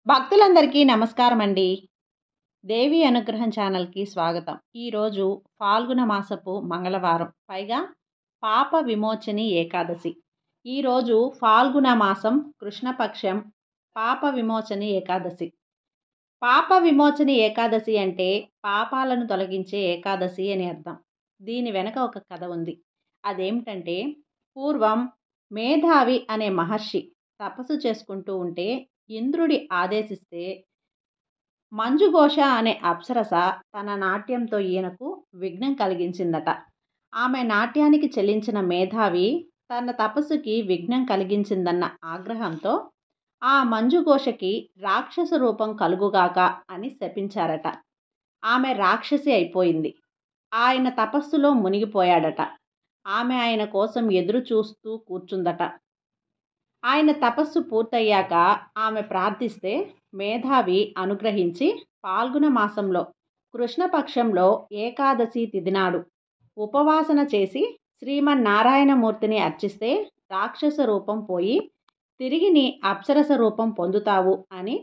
భక్తులందరికీ నమస్కారం అండి. దేవి అనుగ్రహం ఛానల్కి స్వాగతం. ఈరోజు ఫాల్గుణ మాసపు మంగళవారం, పైగా పాప విమోచని ఏకాదశి. ఈరోజు ఫాల్గుణ మాసం కృష్ణపక్షం పాప విమోచని ఏకాదశి. పాప విమోచని ఏకాదశి అంటే పాపాలను తొలగించే ఏకాదశి అని అర్థం. దీని వెనక ఒక కథ ఉంది. అదేమిటంటే, పూర్వం మేధావి అనే మహర్షి తపస్సు చేసుకుంటూ ఉంటే ఇంద్రుడి ఆదేశిస్తే మంజుఘోష అనే అప్సరస తన నాట్యంతో ఈయనకు విఘ్నం కలిగించిందట. ఆమె నాట్యానికి చెల్లించిన మేధావి తన తపస్సుకి విఘ్నం కలిగించిందన్న ఆగ్రహంతో ఆ మంజుఘోషకి రాక్షస రూపం కలుగుగాక అని శపించారట. ఆమె రాక్షసి అయిపోయింది. ఆయన తపస్సులో మునిగిపోయాడట. ఆమె ఆయన కోసం ఎదురు చూస్తూ కూర్చుందట. ఆయన తపస్సు పూర్తయ్యాక ఆమె ప్రార్థిస్తే మేధావి అనుగ్రహించి ఫాల్గుణ మాసంలో కృష్ణపక్షంలో ఏకాదశి తిథినాడు ఉపవాసన చేసి శ్రీమన్నారాయణమూర్తిని అర్చిస్తే రాక్షస రూపం పోయి తిరిగి నీ అప్సరస రూపం పొందుతావు అని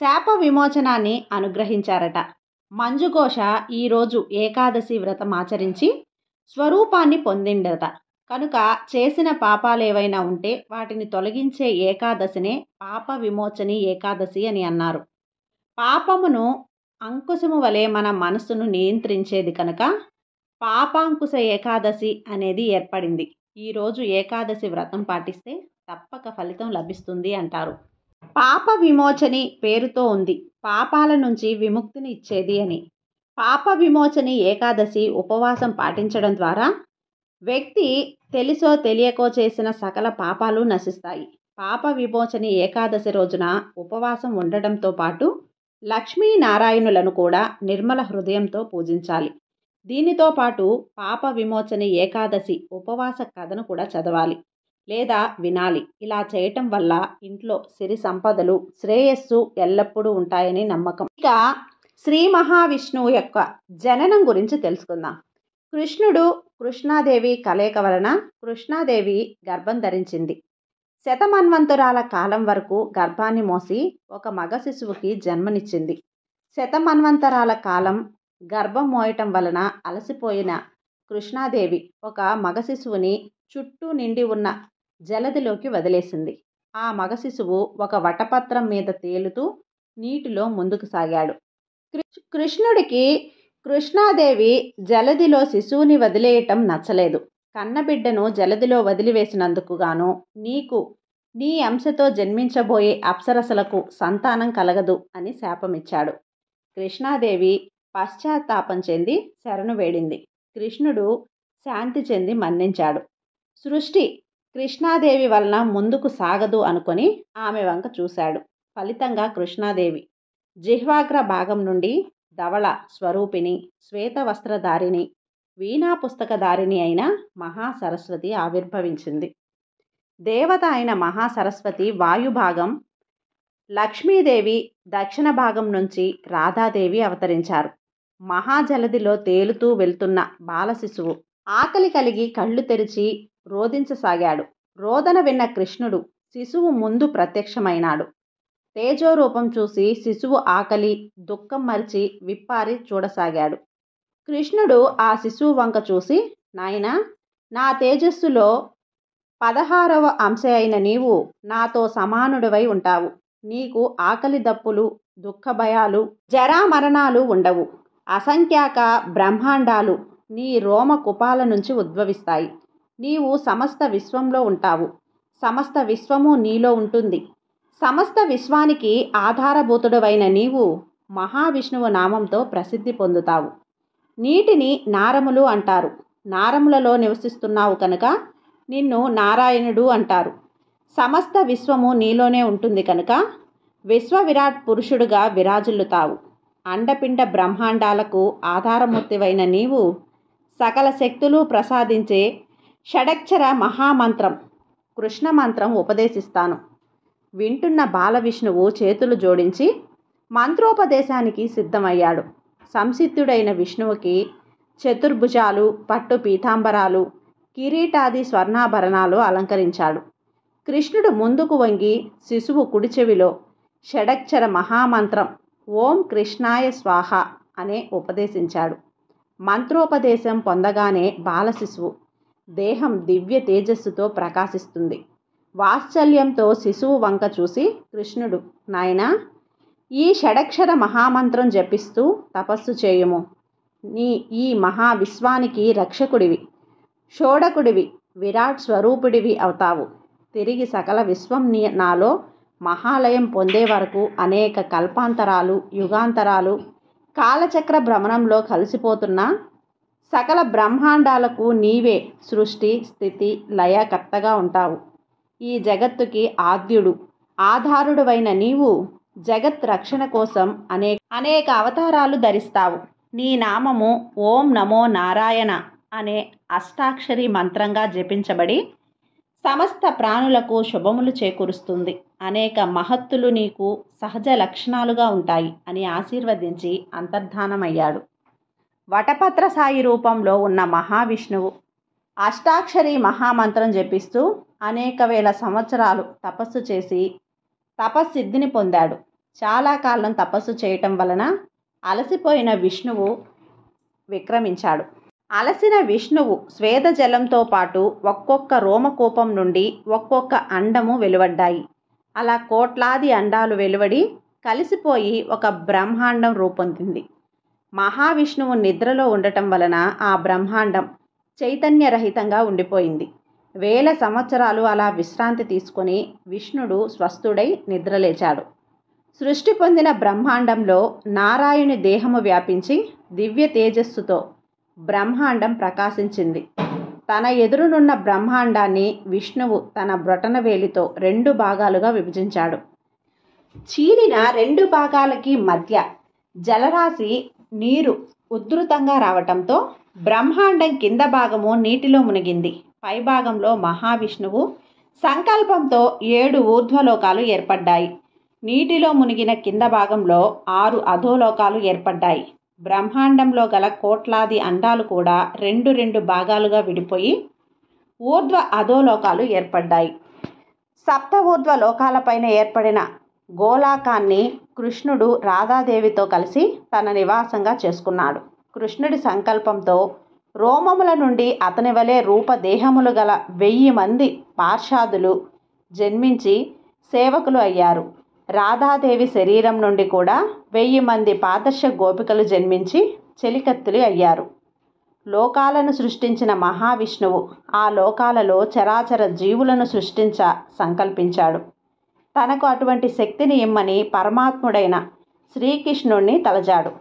శాప విమోచనాన్ని అనుగ్రహించారట. మంజుఘోష ఈరోజు ఏకాదశి వ్రతం ఆచరించి స్వరూపాన్ని పొందిండట. కనుక చేసిన పాపాలేవైనా ఉంటే వాటిని తొలగించే ఏకాదశినే పాప విమోచని ఏకాదశి అని అన్నారు. పాపమును అంకుశము వలె మన మనస్సును నియంత్రించేది కనుక పాపాంకుశ ఏకాదశి అనేది ఏర్పడింది. ఈరోజు ఏకాదశి వ్రతం పాటిస్తే తప్పక ఫలితం లభిస్తుంది అంటారు. పాప విమోచని పేరుతో ఉంది పాపాల నుంచి విముక్తిని ఇచ్చేది అని. పాప విమోచని ఏకాదశి ఉపవాసం పాటించడం ద్వారా వ్యక్తి తెలుసో తెలియకో చేసిన సకల పాపాలు నశిస్తాయి. పాప విమోచని ఏకాదశి రోజున ఉపవాసం ఉండడంతో పాటు లక్ష్మీనారాయణులను కూడా నిర్మల హృదయంతో పూజించాలి. దీనితో పాటు పాప విమోచని ఏకాదశి ఉపవాస కథను కూడా చదవాలి లేదా వినాలి. ఇలా చేయటం వల్ల ఇంట్లో సిరి సంపదలు, శ్రేయస్సు ఎల్లప్పుడూ ఉంటాయని నమ్మకం. ఇక శ్రీ మహావిష్ణువు యొక్క జననం గురించి తెలుసుకుందాం. కృష్ణుడు కృష్ణాదేవి కలయిక వలన కృష్ణాదేవి గర్భం ధరించింది. శతమన్వంతరాల కాలం వరకు గర్భాన్ని మోసి ఒక మగ శిశువుకి జన్మనిచ్చింది. శతమన్వంతరాల కాలం గర్భం మోయటం వలన అలసిపోయిన కృష్ణాదేవి ఒక మగ శిశువుని చుట్టూ నిండి ఉన్న జలదిలోకి వదిలేసింది. ఆ మగ శిశువు ఒక వటపత్రం మీద తేలుతూ నీటిలో ముందుకు సాగాడు. కృష్ణుడికి కృష్ణాదేవి జలదిలో శిశువుని వదిలేయటం నచ్చలేదు. కన్నబిడ్డను జలదిలో వదిలివేసినందుకు గాను నీకు నీ అంశతో జన్మించబోయే అప్సరసలకు సంతానం కలగదు అని శాపమిచ్చాడు. కృష్ణాదేవి పశ్చాత్తాపం చెంది శరణు వేడింది. కృష్ణుడు శాంతి చెంది మన్నించాడు. సృష్టి కృష్ణాదేవి వలన ముందుకు సాగదు అనుకొని ఆమె వంక చూశాడు. ఫలితంగా కృష్ణాదేవి జిహ్వాగ్ర భాగం నుండి ధవళ స్వరూపిణి, శ్వేత వస్త్రధారిణి, వీణా పుస్తకధారిణి అయిన మహాసరస్వతి ఆవిర్భవించింది. దేవత అయిన మహాసరస్వతి వాయుభాగం, లక్ష్మీదేవి దక్షిణ భాగం నుంచి రాధాదేవి అవతరించారు. మహాజలదిలో తేలుతూ వెళ్తున్న బాలశిశువు ఆకలి కలిగి కళ్ళు తెరిచి రోదించసాగాడు. రోదన విన్న కృష్ణుడు శిశువు ముందు ప్రత్యక్షమైనాడు. తేజోరూపం చూసి శిశువు ఆకలి, దుఃఖం మరిచి విప్పారి చూడసాగాడు. కృష్ణుడు ఆ శిశువు వంక చూసి, నాయనా, నా తేజస్సులో 16వ అంశ అయిన నీవు నాతో సమానుడివై ఉంటావు. నీకు ఆకలి దప్పులు, దుఃఖ భయాలు, జరామరణాలు ఉండవు. అసంఖ్యాక బ్రహ్మాండాలు నీ రోమ కుపాల నుంచి ఉద్భవిస్తాయి. నీవు సమస్త విశ్వంలో ఉంటావు. సమస్త విశ్వము నీలో ఉంటుంది. సమస్త విశ్వానికి ఆధారభూతుడవైన నీవు మహావిష్ణువు నామంతో ప్రసిద్ధి పొందుతావు. నీటిని నారములు అంటారు. నారములలో నివసిస్తున్నావు కనుక నిన్ను నారాయణుడు అంటారు. సమస్త విశ్వము నీలోనే ఉంటుంది కనుక విశ్వవిరాట్ పురుషుడుగా విరాజిల్లుతావు. అండపిండ బ్రహ్మాండాలకు ఆధారమూర్తివైన నీవు సకల శక్తులు ప్రసాదించే షడక్షర మహామంత్రం కృష్ణ మంత్రం ఉపదేశిస్తాను. వింటున్న బాలవిష్ణువు చేతులు జోడించి మంత్రోపదేశానికి సిద్ధమయ్యాడు. సంసిద్ధుడైన విష్ణువుకి చతుర్భుజాలు, పట్టు పీతాంబరాలు, కిరీటాది స్వర్ణాభరణాలు అలంకరించాడు. కృష్ణుడు ముందుకు వంగి శిశువు కుడి చెవిలో షడక్షర మహామంత్రం ఓం కృష్ణాయ స్వాహ అనే ఉపదేశించాడు. మంత్రోపదేశం పొందగానే బాలశిశువు దేహం దివ్య తేజస్సుతో ప్రకాశిస్తుంది. వాత్సల్యంతో శిశువు వంక చూసి కృష్ణుడు, నాయనా, ఈ షడక్షర మహామంత్రం జపిస్తూ తపస్సు చేయుము. ఈ మహావిశ్వానికి రక్షకుడివి, షోడకుడివి, విరాట్ స్వరూపుడివి అవుతావు. తిరిగి సకల విశ్వం నాలో మహాలయం పొందే వరకు అనేక కల్పాంతరాలు, యుగాంతరాలు కాలచక్ర భ్రమణంలో కలిసిపోతున్న సకల బ్రహ్మాండాలకు నీవే సృష్టి, స్థితి, లయకర్తగా ఉంటావు. ఈ జగత్తుకి ఆద్యుడు, ఆధారుడువైన నీవు జగత్ రక్షణ కోసం అనేక అవతారాలు ధరిస్తావు. నీ నామము ఓం నమో నారాయణ అనే అష్టాక్షరి మంత్రంగా జపించబడి సమస్త ప్రాణులకు శుభములు చేకూరుస్తుంది. అనేక మహత్తులు నీకు సహజ లక్షణాలుగా ఉంటాయి అని ఆశీర్వదించి అంతర్ధానమయ్యాడు. వటపత్ర సాయి రూపంలో ఉన్న మహావిష్ణువు అష్టాక్షరి మహామంత్రం జపిస్తూ అనేక వేల సంవత్సరాలు తపస్సు చేసి తపస్సిద్ధిని పొందాడు. చాలా కాలం తపస్సు చేయటం వలన అలసిపోయిన విష్ణువు విక్రమించాడు. అలసిన విష్ణువు స్వేద జలంతో పాటు ఒక్కొక్క రోమకూపం నుండి ఒక్కొక్క అండము వెలువడ్డాయి. అలా కోట్లాది అండాలు వెలువడి కలిసిపోయి ఒక బ్రహ్మాండం రూపొందింది. మహావిష్ణువు నిద్రలో ఉండటం వలన ఆ బ్రహ్మాండం చైతన్యరహితంగా ఉండిపోయింది. వేల సంవత్సరాలు అలా విశ్రాంతి తీసుకొని విష్ణుడు స్వస్థుడై నిద్రలేచాడు. సృష్టి పొందిన బ్రహ్మాండంలో నారాయణుని దేహము వ్యాపించి దివ్య తేజస్సుతో బ్రహ్మాండం ప్రకాశించింది. తన ఎదురునున్న బ్రహ్మాండాన్ని విష్ణువు తన బ్రొటనవేలితో 2 భాగాలుగా విభజించాడు. చీలిన 2 భాగాలకి మధ్య జలరాశి నీరు ఉధృతంగా రావటంతో బ్రహ్మాండం కింద భాగము నీటిలో మునిగింది. పై భాగంలో మహావిష్ణువు సంకల్పంతో 7 ఊర్ధ్వలోకాలు ఏర్పడ్డాయి. నీటిలో మునిగిన కింద భాగంలో 6 అధోలోకాలు ఏర్పడ్డాయి. బ్రహ్మాండంలో గల కోట్లాది అండాలు కూడా 2 భాగాలుగా విడిపోయి ఊర్ధ్వ అధోలోకాలు ఏర్పడ్డాయి. సప్త ఊర్ధ్వ లోకాలపైన ఏర్పడిన గోళాకాన్ని కృష్ణుడు రాధాదేవితో కలిసి తన నివాసంగా చేసుకున్నాడు. కృష్ణుడి సంకల్పంతో రోమముల నుండి అతని వలె రూపదేహములు గల 1000 మంది పార్షాదులు జన్మించి సేవకులు అయ్యారు. రాధాదేవి శరీరం నుండి కూడా 1000 మంది పాదర్శ గోపికలు జన్మించి చెలికత్తులు అయ్యారు. లోకాలను సృష్టించిన మహావిష్ణువు ఆ లోకాలలో చరాచర జీవులను సృష్టించ సంకల్పించాడు. తనకు అటువంటి శక్తిని ఇమ్మని పరమాత్ముడైన శ్రీకృష్ణుణ్ణి తలచాడు.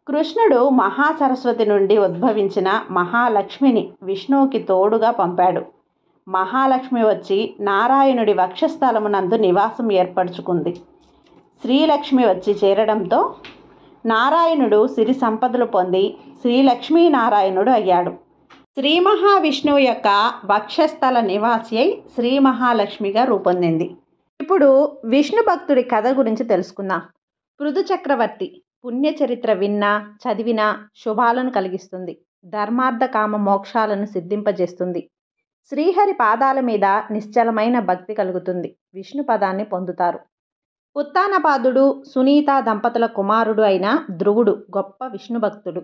కృష్ణుడు మహాసరస్వతి నుండి ఉద్భవించిన మహాలక్ష్మిని విష్ణువుకి తోడుగా పంపాడు. మహాలక్ష్మి వచ్చి నారాయణుడి వక్షస్థలమునందు నివాసం ఏర్పరచుకుంది. శ్రీలక్ష్మి వచ్చి చేరడంతో నారాయణుడు సిరి సంపదలు పొంది శ్రీలక్ష్మీనారాయణుడు అయ్యాడు. శ్రీ మహావిష్ణువు యొక్క వక్షస్థల నివాసి అయి శ్రీ మహాలక్ష్మిగా రూపొందింది. ఇప్పుడు విష్ణు భక్తుడి కథ గురించి తెలుసుకుందాం. పృథు చక్రవర్తి పుణ్యచరిత్ర విన్నా చదివినా శుభాలను కలిగిస్తుంది. ధర్మార్థ కామ మోక్షాలను సిద్ధింపజేస్తుంది. శ్రీహరి పాదాల మీద నిశ్చలమైన భక్తి కలుగుతుంది. విష్ణు పదాన్ని పొందుతారు. ఉత్తానపాదుడు సునీత దంపతుల కుమారుడు అయిన ధ్రువుడు గొప్ప విష్ణు భక్తుడు.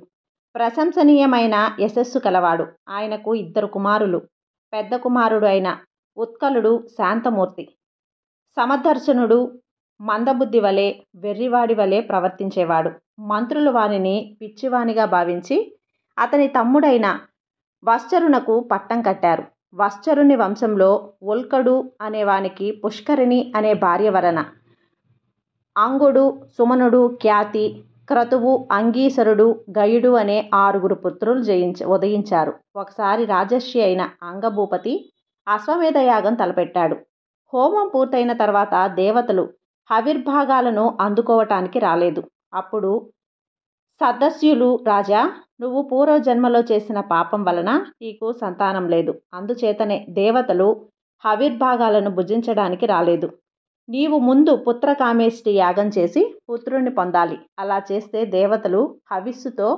ప్రశంసనీయమైన యశస్సు కలవాడు. ఆయనకు 2 కుమారులు. పెద్ద కుమారుడు అయిన ఉత్కలుడు శాంతమూర్తి. సమదర్శనుడు మందబుద్ధి వలె వెర్రివాడి వలె ప్రవర్తించేవాడు. మంత్రులు వానిని పిచ్చివానిగా భావించి అతని తమ్ముడైన వశ్చరునకు పట్టం కట్టారు. వశ్చరుని వంశంలో ఉల్కడు అనేవానికి పుష్కరిణి అనే భార్య వలన అంగుడు, సుమనుడు, ఖ్యాతి, క్రతువు, అంగీసరుడు, గయుడు అనే 6 పుత్రులు ఉదయించారు. ఒకసారి రాజర్షి అయిన అంగభూపతి అశ్వమేధ యాగం తలపెట్టాడు. హోమం పూర్తయిన తర్వాత దేవతలు హవిర్భాగాలను అందుకోవటానికి రాలేదు. అప్పుడు సదస్యులు, రాజా, నువ్వు పూర్వజన్మలో చేసిన పాపం వలన నీకు సంతానం లేదు. అందుచేతనే దేవతలు హవిర్భాగాలను భుజించడానికి రాలేదు. నీవు ముందు పుత్రకామేష్టి యాగం చేసి పుత్రుణ్ణి పొందాలి. అలా చేస్తే దేవతలు హవిస్సుతో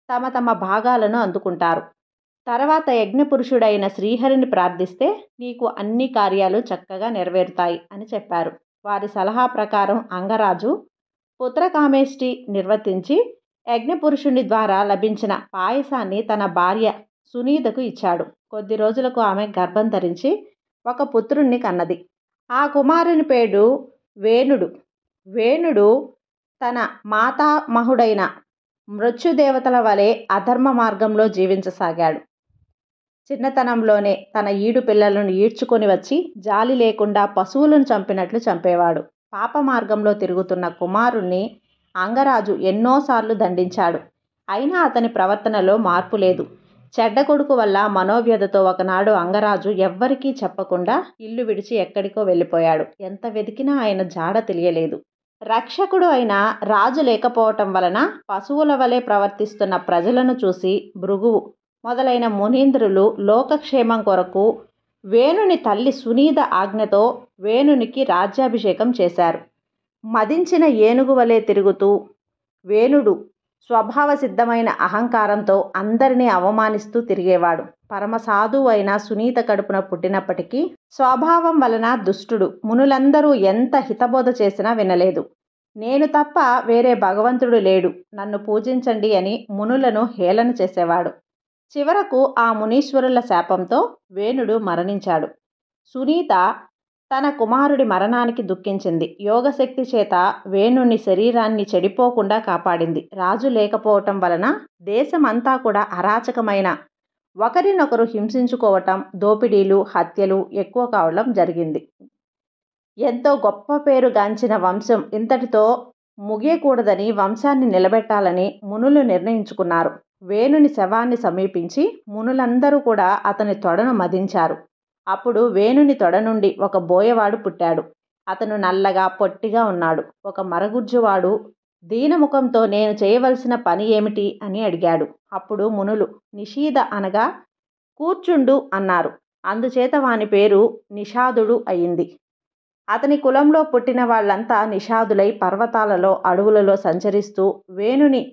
తమ తమ భాగాలను అందుకుంటారు. తర్వాత యజ్ఞపురుషుడైన శ్రీహరిని ప్రార్థిస్తే నీకు అన్ని కార్యాలు చక్కగా నెరవేరుతాయి అని చెప్పారు. వారి సలహా ప్రకారం అంగరాజు పుత్రకామేష్టి నిర్వర్తించి యజ్ఞపురుషుని ద్వారా లభించిన పాయసాన్ని తన భార్య సునీతకు ఇచ్చాడు. కొద్ది రోజులకు ఆమె గర్భం ధరించి ఒక పుత్రుణ్ణి కన్నది. ఆ కుమారుని పేరు వేణుడు. వేణుడు తన మాతామహుడైన మృత్యుదేవతల వలె అధర్మ మార్గంలో జీవించసాగాడు. చిన్నతనంలోనే తన ఈడు పిల్లలను ఈడ్చుకొని వచ్చి జాలి లేకుండా పశువులను చంపినట్లు చంపేవాడు. పాప మార్గంలో తిరుగుతున్న కుమారుణ్ణి అంగరాజు ఎన్నోసార్లు దండించాడు. అయినా అతని ప్రవర్తనలో మార్పు లేదు. చెడ్డ కొడుకు వల్ల మనోవ్యధతో ఒకనాడు అంగరాజు ఎవ్వరికీ చెప్పకుండా ఇల్లు విడిచి ఎక్కడికో వెళ్ళిపోయాడు. ఎంత వెతికినా ఆయన జాడ తెలియలేదు. రక్షకుడు అయిన రాజు లేకపోవటం వలన పశువుల వలె ప్రవర్తిస్తున్న ప్రజలను చూసి భృగువు మొదలైన మునీంద్రులు లోకక్షేమం కొరకు వేణుని తల్లి సునీత ఆజ్ఞతో వేణునికి రాజ్యాభిషేకం చేశారు. మదించిన ఏనుగు వలె తిరుగుతూ వేణుడు స్వభావ సిద్ధమైన అహంకారంతో అందరినీ అవమానిస్తూ తిరిగేవాడు. పరమసాధువు అయిన సునీత కడుపున పుట్టినప్పటికీ స్వభావం వలన దుష్టుడు. మునులందరూ ఎంత హితబోధ చేసినా వినలేదు. నేను తప్ప వేరే భగవంతుడు లేడు, నన్ను పూజించండి అని మునులను హేళన చేసేవాడు. చివరకు ఆ మునీశ్వరుల శాపంతో వేణుడు మరణించాడు. సునీత తన కుమారుడి మరణానికి దుఃఖించింది. యోగశక్తి చేత వేణుని శరీరాన్ని చెడిపోకుండా కాపాడింది. రాజు లేకపోవటం వలన దేశమంతా కూడా అరాచకమైన, ఒకరినొకరు హింసించుకోవటం, దోపిడీలు, హత్యలు ఎక్కువ కావడం జరిగింది. ఎంతో గొప్ప పేరు గాంచిన వంశం ఇంతటితో ముగియకూడదని, వంశాన్ని నిలబెట్టాలని మునులు నిర్ణయించుకున్నారు. వేణుని శవాన్ని సమీపించి మునులందరూ కూడా అతని తొడను మదించారు. అప్పుడు వేణుని తొడ నుండి ఒక బోయవాడు పుట్టాడు. అతను నల్లగా పొట్టిగా ఉన్నాడు. ఒక మరగుజ్జువాడు దీనముఖంతో నేను చేయవలసిన పని ఏమిటి అని అడిగాడు. అప్పుడు మునులు నిషీద అనగా కూర్చుండు అన్నారు. అందుచేత వాని పేరు నిషాదుడు అయింది. అతని కులంలో పుట్టిన వాళ్ళంతా నిషాదులై పర్వతాలలో, అడవులలో సంచరిస్తూ వేణుని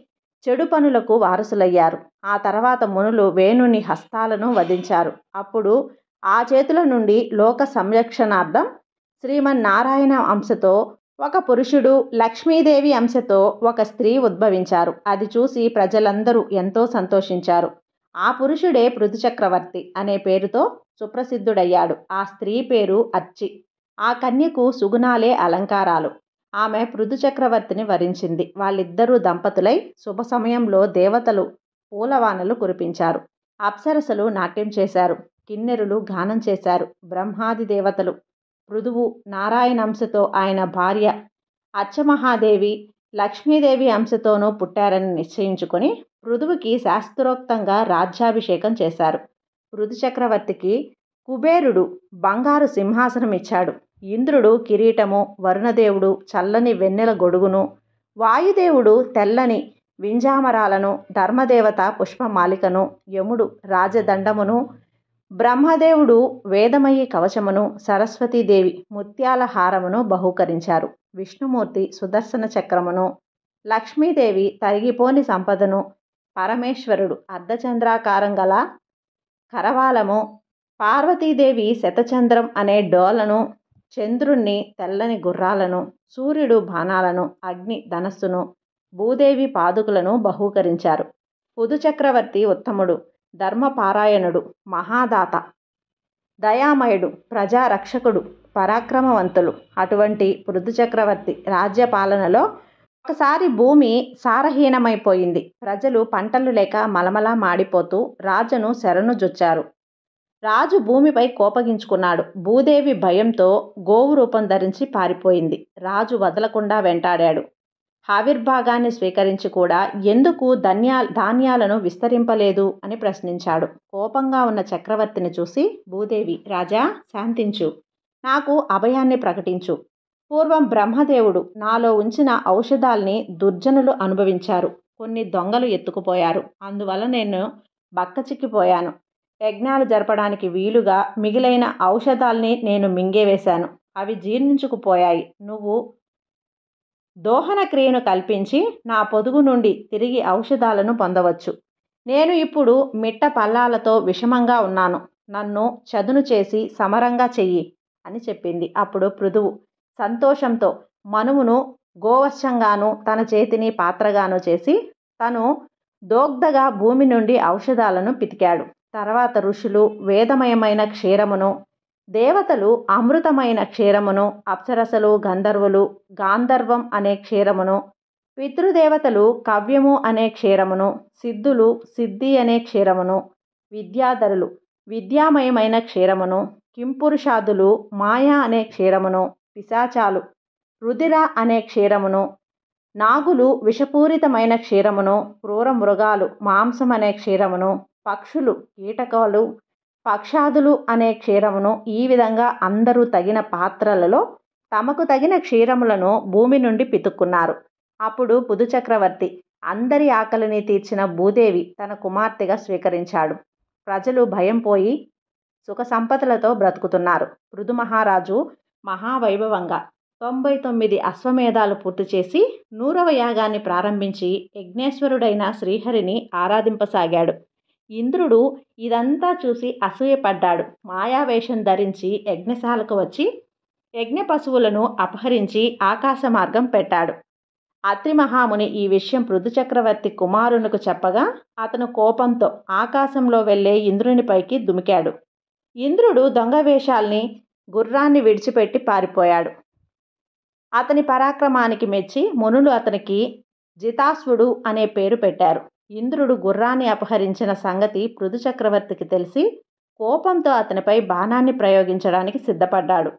చెడు పనులకు వారసులయ్యారు. ఆ తర్వాత మునులు వేణుని హస్తాలను వధించారు. అప్పుడు ఆ చేతుల నుండి లోక సంరక్షణార్థం శ్రీమన్నారాయణ అంశతో ఒక పురుషుడు, లక్ష్మీదేవి అంశతో ఒక స్త్రీ ఉద్భవించారు. అది చూసి ప్రజలందరూ ఎంతో సంతోషించారు. ఆ పురుషుడే పృథుచక్రవర్తి అనే పేరుతో సుప్రసిద్ధుడయ్యాడు. ఆ స్త్రీ పేరు అర్చి. ఆ కన్యకు సుగుణాలే అలంకారాలు. ఆమె పృథుచక్రవర్తిని వరించింది. వాళ్ళిద్దరూ దంపతులై శుభ సమయంలో దేవతలు పూలవానలు కురిపించారు. అప్సరసలు నాట్యం చేశారు. కిన్నెరులు గానం చేశారు. బ్రహ్మాది దేవతలు పృథువు నారాయణ అంశతో ఆయన భార్య అర్చమహాదేవి లక్ష్మీదేవి అంశతోనూ పుట్టారని నిశ్చయించుకొని పృథువుకి శాస్త్రోక్తంగా రాజ్యాభిషేకం చేశారు. పృథు చక్రవర్తికి కుబేరుడు బంగారు సింహాసనం ఇచ్చాడు. ఇంద్రుడు కిరీటము, వరుణదేవుడు చల్లని వెన్నెల గొడుగును, వాయుదేవుడు తెల్లని వింజామరాలను, ధర్మదేవత పుష్పమాలికను, యముడు రాజదండమును, బ్రహ్మదేవుడు వేదమయి కవచమును, సరస్వతీదేవి ముత్యాల హారమును బహూకరించారు. విష్ణుమూర్తి సుదర్శన చక్రమును, లక్ష్మీదేవి తరిగిపోని సంపదను, పరమేశ్వరుడు అర్ధచంద్రాకారం గల కరవాలము, పార్వతీదేవి శతచంద్రం అనే డోలను, చంద్రుణ్ణి తెల్లని గుర్రాలను, సూర్యుడు బాణాలను, అగ్ని ధనస్సును, భూదేవి పాదుకులను బహూకరించారు. పృథు చక్రవర్తి ఉత్తముడు, ధర్మపారాయణుడు, మహాదాత, దయామయుడు, ప్రజారక్షకుడు, పరాక్రమవంతులు. అటువంటి పృథు చక్రవర్తి రాజ్యపాలనలో ఒకసారి భూమి సారహీనమైపోయింది. ప్రజలు పంటలు లేక మలమలా మాడిపోతూ రాజును శరణుజొచ్చారు. రాజు భూమిపై కోపగించుకున్నాడు. భూదేవి భయంతో గోవు రూపం ధరించి పారిపోయింది. రాజు వదలకుండా వెంటాడాడు. ఆవిర్భాగాన్ని స్వీకరించి కూడా ఎందుకు ధాన్యాలను విస్తరింపలేదు అని ప్రశ్నించాడు. కోపంగా ఉన్న చక్రవర్తిని చూసి భూదేవి, రాజా శాంతించు, నాకు అభయాన్ని ప్రకటించు. పూర్వం బ్రహ్మదేవుడు నాలో ఉంచిన ఔషధాల్ని దుర్జనులు అనుభవించారు. కొన్ని దొంగలు ఎత్తుకుపోయారు. అందువల్ల నేను బక్కచిక్కిపోయాను. యజ్ఞాలు జరపడానికి వీలుగా మిగిలైన ఔషధాల్ని నేను మింగేవేశాను. అవి జీర్ణించుకుపోయాయి. నువ్వు దోహన క్రియను కల్పించి నా పొదుగు నుండి తిరిగి ఔషధాలను పొందవచ్చు. నేను ఇప్పుడు మిట్ట పల్లాలతో విషమంగా ఉన్నాను. నన్ను చదును చేసి సమరంగా చెయ్యి అని చెప్పింది. అప్పుడు పృథువు, సంతోషంతో మనువును గోవత్సంగాను తన చేతిని పాత్రగాను చేసి తను దోగ్ధగా భూమి నుండి ఔషధాలను పితికాడు. తర్వాత ఋషులు వేదమయమైన క్షీరమును, దేవతలు అమృతమైన క్షీరమును, అప్సరసలు గంధర్వులు గాంధర్వం అనే క్షీరమును, పితృదేవతలు కవ్యము అనే క్షీరమును, సిద్ధులు సిద్ధి అనే క్షీరమును, విద్యాధరులు విద్యామయమైన క్షీరమును, కింపురుషాదులు మాయా అనే క్షీరమును, పిశాచాలు రుధిర అనే క్షీరమును, నాగులు విషపూరితమైన క్షీరమును, క్రూర మృగాలు మాంసం అనే క్షీరమును, పక్షులు కీటకాలు పక్షాదులు అనే క్షీరమును, ఈ విధంగా అందరూ తగిన పాత్రలలో తమకు తగిన క్షీరములను భూమి నుండి పితుక్కున్నారు. అప్పుడు పుదుచక్రవర్తి అందరి ఆకలిని తీర్చిన భూదేవి తన కుమార్తెగా స్వీకరించాడు. ప్రజలు భయం పోయి సుఖ సంపదలతో బ్రతుకుతున్నారు. పృథు మహారాజు మహావైభవంగా 99 అశ్వమేధాలు పూర్తి చేసి 100వ యాగాన్ని ప్రారంభించి యజ్ఞేశ్వరుడైన శ్రీహరిని ఆరాధింపసాగాడు. ఇంద్రుడు ఇదంతా చూసి అసూయపడ్డాడు. మాయావేషం ధరించి యజ్ఞశాలకు వచ్చి యజ్ఞ పశువులను అపహరించి ఆకాశ మార్గం పెట్టాడు. అత్రి మహాముని ఈ విషయం పృథు చక్రవర్తి కుమారునికి చెప్పగా అతను కోపంతో ఆకాశంలో వెళ్లే ఇంద్రునిపైకి దుమికాడు. ఇంద్రుడు దొంగ వేషాల్ని గుర్రాన్ని విడిచిపెట్టి పారిపోయాడు. అతని పరాక్రమానికి మెచ్చి మునులు అతనికి జితాస్వుడు అనే పేరు పెట్టారు. ఇంద్రుడు గుర్రాన్ని అపహరించిన సంగతి పృథు చక్రవర్తికి తెలిసి కోపంతో అతనిపై బాణాన్ని ప్రయోగించడానికి సిద్ధపడ్డాడు.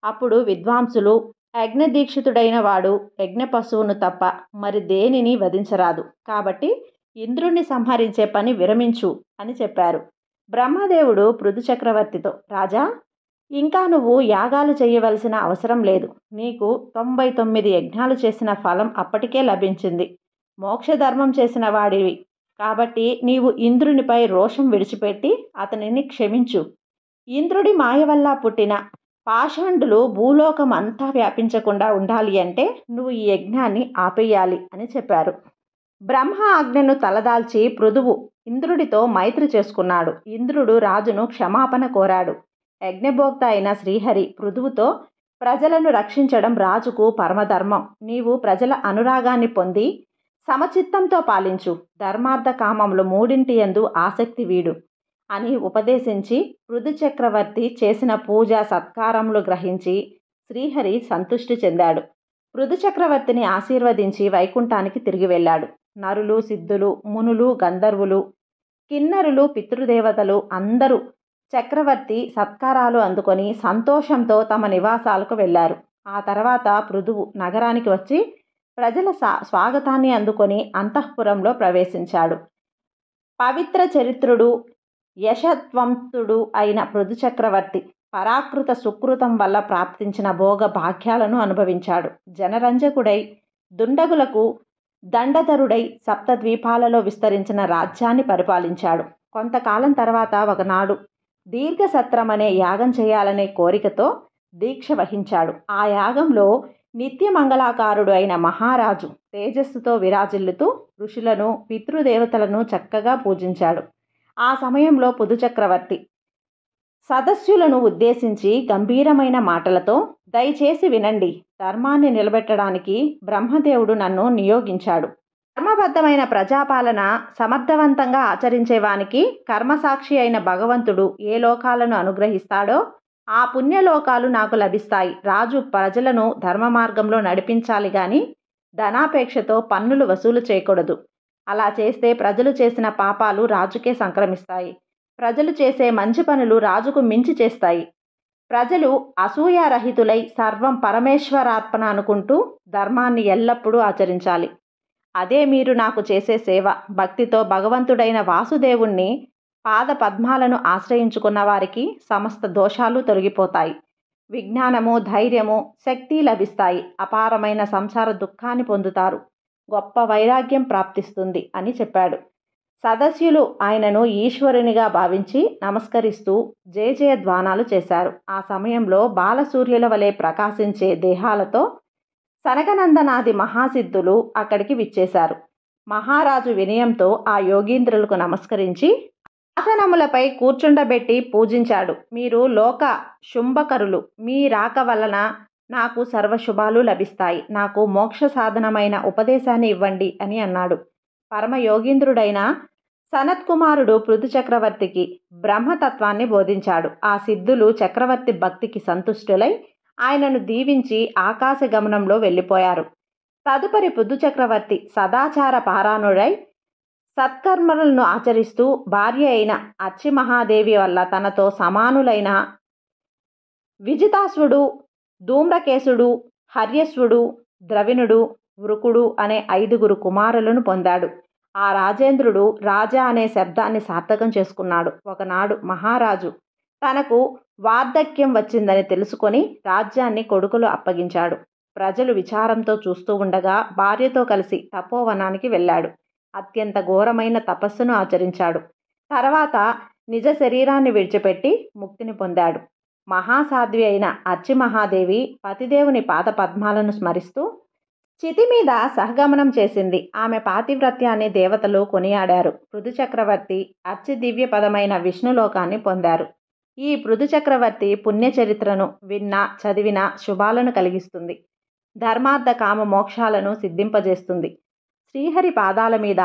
అప్పుడు విద్వాంసులు యజ్ఞదీక్షితుడైన వాడు యజ్ఞ పశువును తప్ప మరి దేనిని వధించరాదు, కాబట్టి ఇంద్రుణ్ణి సంహరించే పని విరమించు అని చెప్పారు. బ్రహ్మదేవుడు పృథు చక్రవర్తితో, రాజా, ఇంకా నువ్వు యాగాలు చేయవలసిన అవసరం లేదు. నీకు 99 యజ్ఞాలు చేసిన ఫలం అప్పటికే లభించింది. మోక్షధర్మం చేసిన వాడివి కాబట్టి నీవు ఇంద్రునిపై రోషం విడిచిపెట్టి అతనిని క్షమించు. ఇంద్రుడి మాయ వల్ల పుట్టిన పాషండులు భూలోకం అంతా వ్యాపించకుండా ఉండాలి అంటే నువ్వు ఈ యజ్ఞాన్ని ఆపేయాలి అని చెప్పారు. బ్రహ్మ ఆజ్ఞను తలదాల్చి పృథువు ఇంద్రుడితో మైత్రి చేసుకున్నాడు. ఇంద్రుడు రాజును క్షమాపణ కోరాడు. యజ్ఞభోక్త అయిన శ్రీహరి పృథువుతో, ప్రజలను రక్షించడం రాజుకు పరమధర్మం. నీవు ప్రజల అనురాగాన్ని పొంది సమచిత్తంతో పాలించు. ధర్మార్థ కామములు మూడింటి యందు ఆసక్తి వీడు అని ఉపదేశించి పృథు చక్రవర్తి చేసిన పూజ సత్కారములు గ్రహించి శ్రీహరి సంతుష్టి చెందాడు. పృథు చక్రవర్తిని ఆశీర్వదించి వైకుంఠానికి తిరిగి వెళ్ళాడు. నరులు సిద్ధులు మునులు గంధర్వులు కిన్నరులు పితృదేవతలు అందరూ చక్రవర్తి సత్కారాలు అందుకొని సంతోషంతో తమ నివాసాలకు వెళ్ళారు. ఆ తర్వాత పృథువు నగరానికి వచ్చి ప్రజల స్వాగతాన్ని అందుకొని అంతఃపురంలో ప్రవేశించాడు. పవిత్ర చరిత్రుడు యశత్వంతుడు అయిన పృథు చక్రవర్తి పరాకృత సుకృతం వల్ల ప్రాప్తించిన భోగ భాగ్యాలను అనుభవించాడు. జనరంజకుడై దుండగులకు దండధరుడై సప్తద్వీపాలలో విస్తరించిన రాజ్యాన్ని పరిపాలించాడు. కొంతకాలం తర్వాత ఒకనాడు దీర్ఘసత్రం అనే యాగం చేయాలనే కోరికతో దీక్ష వహించాడు. ఆ యాగంలో నిత్యమంగళాకారుడు అయిన మహారాజు తేజస్సుతో విరాజిల్లుతూ ఋషులను పితృదేవతలను చక్కగా పూజించాడు. ఆ సమయంలో పృథు చక్రవర్తి సదస్యులను ఉద్దేశించి గంభీరమైన మాటలతో, దయచేసి వినండి, ధర్మాన్ని నిలబెట్టడానికి బ్రహ్మదేవుడు నన్ను నియోగించాడు. ధర్మబద్ధమైన ప్రజాపాలన సమర్థవంతంగా ఆచరించేవానికి కర్మసాక్షి అయిన భగవంతుడు ఏ లోకాలను అనుగ్రహిస్తాడో ఆ పుణ్యలోకాలు నాకు లభిస్తాయి. రాజు ప్రజలను ధర్మ మార్గంలో నడిపించాలి గాని ధనాపేక్షతో పన్నులు వసూలు చేయకూడదు. అలా చేస్తే ప్రజలు చేసిన పాపాలు రాజుకే సంక్రమిస్తాయి. ప్రజలు చేసే మంచి పనులు రాజుకు మించి చేస్తాయి. ప్రజలు అసూయారహితులై సర్వం పరమేశ్వరాత్మన అనుకుంటూ ధర్మాన్ని ఎల్లప్పుడూ ఆచరించాలి. అదే మీరు నాకు చేసే సేవ. భక్తితో భగవంతుడైన వాసుదేవుణ్ణి పాద పద్మాలను ఆశ్రయించుకున్న వారికి సమస్త దోషాలు తొలగిపోతాయి. విజ్ఞానము ధైర్యము శక్తి లభిస్తాయి. అపారమైన సంసార దుఃఖాన్ని పొందుతారు. గొప్ప వైరాగ్యం ప్రాప్తిస్తుంది అని చెప్పాడు. సదస్యులు ఆయనను ఈశ్వరునిగా భావించి నమస్కరిస్తూ జయజయధ్వానాలు చేశారు. ఆ సమయంలో బాలసూర్యుల వలె ప్రకాశించే దేహాలతో సనకనందనాది మహాసిద్ధులు అక్కడికి విచ్చేశారు. మహారాజు వినయంతో ఆ యోగీంద్రులకు నమస్కరించి ఆసనములపై కూర్చుండబెట్టి పూజించాడు. మీరు లోక శుంభకరులు. మీ రాక వలన నాకు సర్వశుభాలు లభిస్తాయి. నాకు మోక్ష సాధనమైన ఉపదేశాన్ని ఇవ్వండి అని అన్నాడు. పరమయోగీంద్రుడైన సనత్కుమారుడు పృథు చక్రవర్తికి బ్రహ్మతత్వాన్ని బోధించాడు. ఆ సిద్ధులు చక్రవర్తి భక్తికి సంతుష్టులై ఆయనను దీవించి ఆకాశగమనంలో వెళ్ళిపోయారు. తదుపరి పృథు చక్రవర్తి సదాచార పారాయణుడై సత్కర్మలను ఆచరిస్తూ భార్య అయిన అర్చిమహాదేవి వల్ల తనతో సమానులైన విజితాశ్వుడు, ధూమ్రకేశుడు, హర్యశ్వుడు, ద్రవిణుడు, వృకుడు అనే 5 కుమారులను పొందాడు. ఆ రాజేంద్రుడు రాజా అనే శబ్దాన్ని సార్థకం చేసుకున్నాడు. ఒకనాడు మహారాజు తనకు వార్ధక్యం వచ్చిందని తెలుసుకొని రాజ్యాన్ని కొడుకులు అప్పగించాడు. ప్రజలు విచారంతో చూస్తూ ఉండగా భార్యతో కలిసి తపోవనానికి వెళ్ళాడు. అత్యంత ఘోరమైన తపస్సును ఆచరించాడు. తర్వాత నిజ శరీరాన్ని విడిచిపెట్టి ముక్తిని పొందాడు. మహాసాధ్వి అయిన అర్చిమహాదేవి పతిదేవుని పాద పద్మాలను స్మరిస్తూ చితి మీద సహగమనం చేసింది. ఆమె పాతివ్రత్యాన్ని దేవతలు కొనియాడారు. పృథు చక్రవర్తి అర్చి దివ్య పదమైన విష్ణులోకాన్ని పొందారు. ఈ పృథు చక్రవర్తి పుణ్యచరిత్రను విన్నా చదివినా శుభాలను కలిగిస్తుంది. ధర్మార్థ కామ మోక్షాలను సిద్ధింపజేస్తుంది. శ్రీహరి పాదాల మీద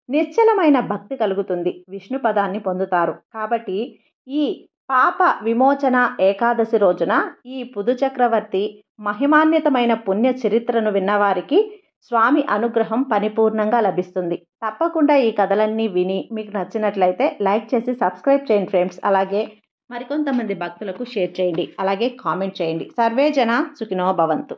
నిశ్చలమైన భక్తి కలుగుతుంది. విష్ణు పదాన్ని పొందుతారు. కాబట్టి ఈ పాప విమోచన ఏకాదశి రోజున ఈ పృథు చక్రవర్తి మహిమాన్వితమైన పుణ్య చరిత్రను విన్నవారికి స్వామి అనుగ్రహం పరిపూర్ణంగా లభిస్తుంది. తప్పకుండా ఈ కథలన్నీ విని మీకు నచ్చినట్లయితే లైక్ చేసి సబ్స్క్రైబ్ చేయండి ఫ్రెండ్స్. అలాగే మరికొంతమంది భక్తులకు షేర్ చేయండి. అలాగే కామెంట్ చేయండి. సర్వే జన సుఖినో భవంతు.